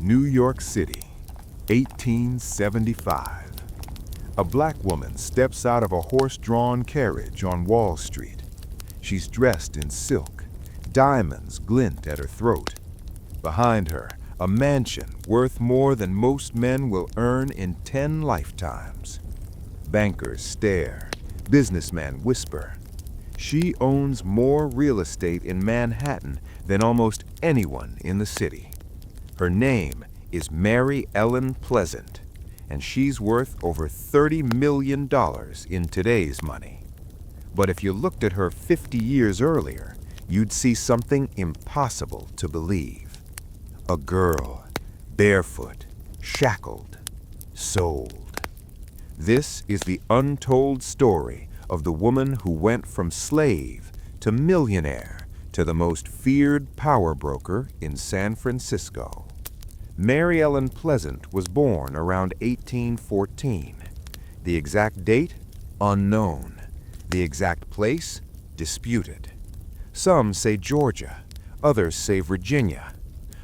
New York City, 1875. A black woman steps out of a horse-drawn carriage on Wall Street. She's dressed in silk. Diamonds glint at her throat. Behind her, a mansion worth more than most men will earn in 10 lifetimes. Bankers stare. Businessmen whisper. She owns more real estate in Manhattan than almost anyone in the city. Her name is Mary Ellen Pleasant, and she's worth over $30 million in today's money. But if you looked at her 50 years earlier, you'd see something impossible to believe. A girl, barefoot, shackled, sold. This is the untold story of the woman who went from slave to millionaire to the most feared power broker in San Francisco. Mary Ellen Pleasant was born around 1814. The exact date? Unknown. The exact place? Disputed. Some say Georgia, others say Virginia.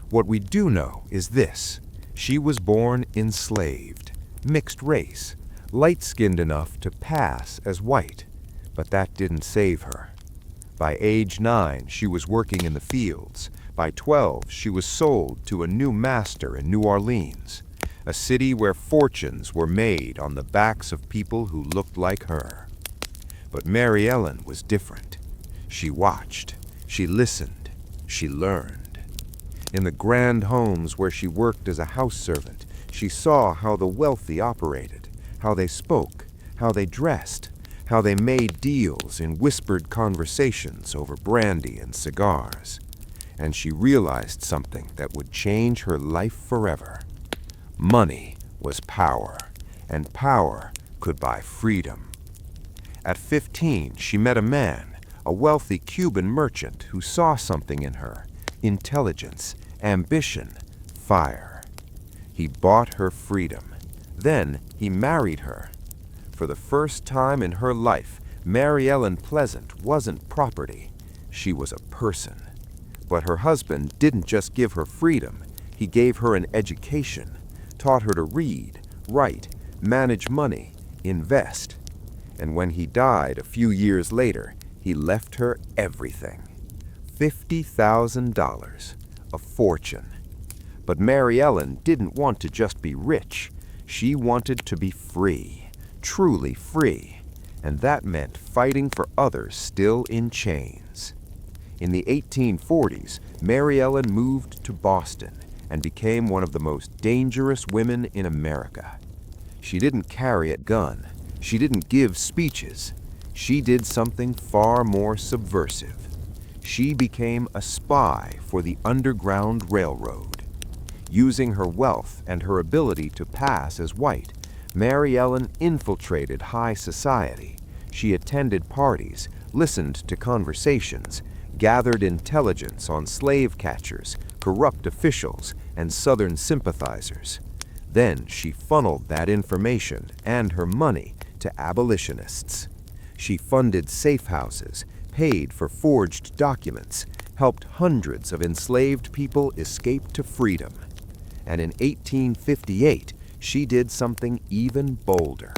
What we do know is this: she was born enslaved, mixed race, light-skinned enough to pass as white, but that didn't save her. By age 9, she was working in the fields. By 12, she was sold to a new master in New Orleans, a city where fortunes were made on the backs of people who looked like her. But Mary Ellen was different. She watched, she listened, she learned. In the grand homes where she worked as a house servant, she saw how the wealthy operated, how they spoke, how they dressed, how they made deals in whispered conversations over brandy and cigars. And she realized something that would change her life forever. Money was power, and power could buy freedom. At 15, she met a man, a wealthy Cuban merchant who saw something in her: intelligence, ambition, fire. He bought her freedom. Then he married her. For the first time in her life, Mary Ellen Pleasant wasn't property. She was a person. But her husband didn't just give her freedom. He gave her an education, taught her to read, write, manage money, invest. And when he died a few years later, he left her everything. $50,000, a fortune. But Mary Ellen didn't want to just be rich. She wanted to be free, truly free. And that meant fighting for others still in chains. In the 1840s, Mary Ellen moved to Boston and became one of the most dangerous women in America. She didn't carry a gun. She didn't give speeches. She did something far more subversive. She became a spy for the Underground Railroad. Using her wealth and her ability to pass as white, Mary Ellen infiltrated high society. She attended parties, listened to conversations, gathered intelligence on slave catchers, corrupt officials, and Southern sympathizers. Then she funneled that information and her money to abolitionists. She funded safe houses, paid for forged documents, helped hundreds of enslaved people escape to freedom. And in 1858, she did something even bolder.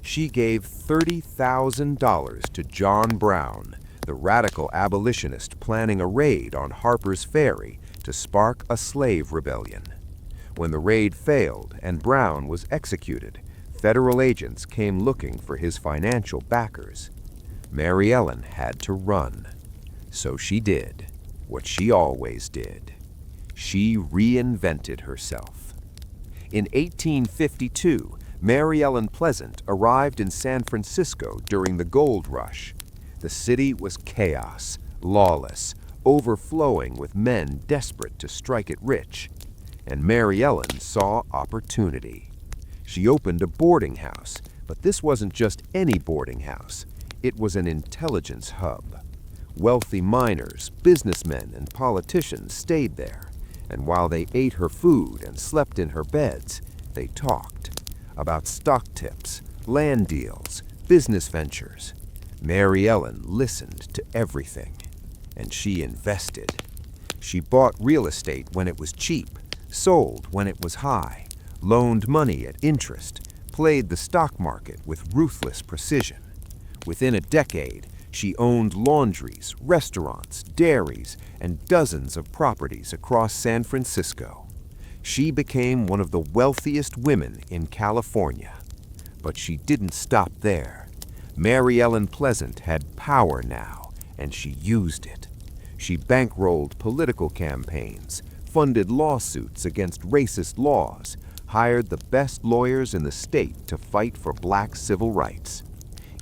She gave $30,000 to John Brown, the radical abolitionist planning a raid on Harpers Ferry to spark a slave rebellion. When the raid failed and Brown was executed, federal agents came looking for his financial backers. Mary Ellen had to run. So she did what she always did. She reinvented herself. In 1852, Mary Ellen Pleasant arrived in San Francisco during the gold rush. The city was chaos, lawless, overflowing with men desperate to strike it rich. And Mary Ellen saw opportunity. She opened a boarding house, but this wasn't just any boarding house. It was an intelligence hub. Wealthy miners, businessmen, and politicians stayed there. And while they ate her food and slept in her beds, they talked about stock tips, land deals, business ventures. Mary Ellen listened to everything, and she invested. She bought real estate when it was cheap, sold when it was high, loaned money at interest, played the stock market with ruthless precision. Within a decade, she owned laundries, restaurants, dairies, and dozens of properties across San Francisco. She became one of the wealthiest women in California. But she didn't stop there. Mary Ellen Pleasant had power now, and she used it. She bankrolled political campaigns, funded lawsuits against racist laws, hired the best lawyers in the state to fight for black civil rights.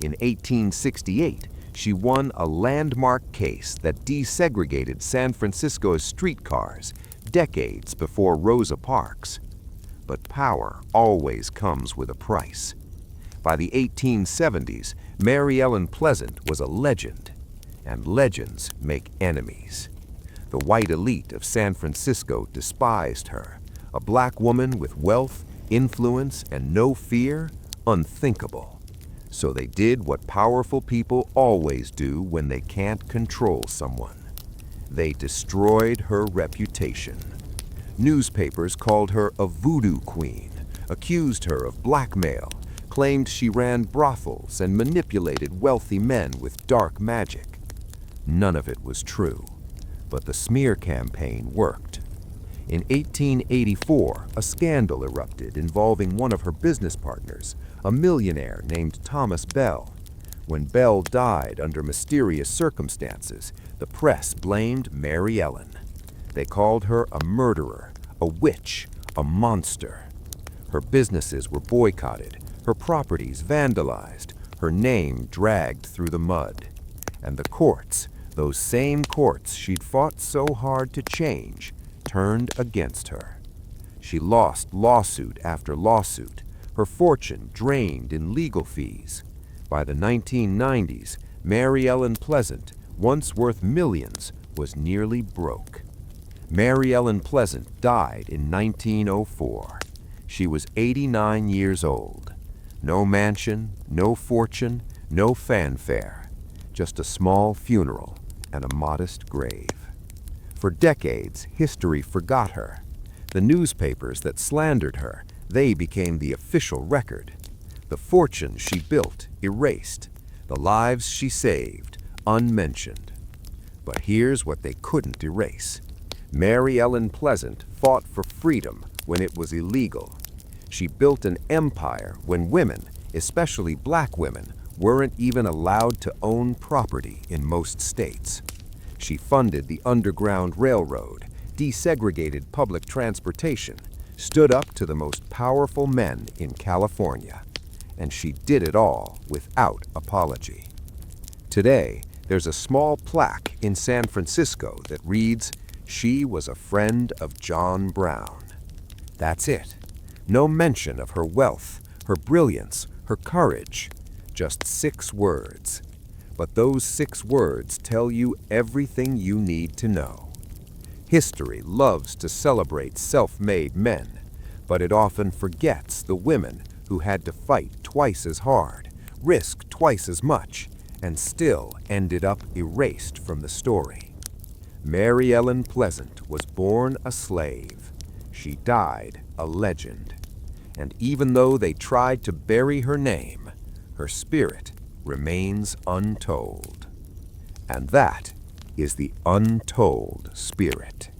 In 1868, she won a landmark case that desegregated San Francisco's streetcars decades before Rosa Parks. But power always comes with a price. By the 1870s, Mary Ellen Pleasant was a legend, and legends make enemies. The white elite of San Francisco despised her. A black woman with wealth, influence, and no fear? Unthinkable. So they did what powerful people always do when they can't control someone. They destroyed her reputation. Newspapers called her a voodoo queen, accused her of blackmail, claimed she ran brothels and manipulated wealthy men with dark magic. None of it was true, but the smear campaign worked. In 1884, a scandal erupted involving one of her business partners, a millionaire named Thomas Bell. When Bell died under mysterious circumstances, the press blamed Mary Ellen. They called her a murderer, a witch, a monster. Her businesses were boycotted, her properties vandalized, her name dragged through the mud. And the courts, those same courts she'd fought so hard to change, turned against her. She lost lawsuit after lawsuit, her fortune drained in legal fees. By the 1990s, Mary Ellen Pleasant, once worth millions, was nearly broke. Mary Ellen Pleasant died in 1904. She was 89 years old. No mansion, no fortune, no fanfare, just a small funeral and a modest grave. For decades, history forgot her. The newspapers that slandered her, they became the official record. The fortune she built, erased. The lives she saved, unmentioned. But here's what they couldn't erase. Mary Ellen Pleasant fought for freedom when it was illegal. She built an empire when women, especially black women, weren't even allowed to own property in most states. She funded the Underground Railroad, desegregated public transportation, stood up to the most powerful men in California. And she did it all without apology. Today, there's a small plaque in San Francisco that reads, "She was a friend of John Brown." That's it. No mention of her wealth, her brilliance, her courage. Just 6 words. But those 6 words tell you everything you need to know. History loves to celebrate self-made men, but it often forgets the women who had to fight twice as hard, risk twice as much, and still ended up erased from the story. Mary Ellen Pleasant was born a slave. She died a legend. And even though they tried to bury her name, her spirit remains untold. And that is the untold spirit.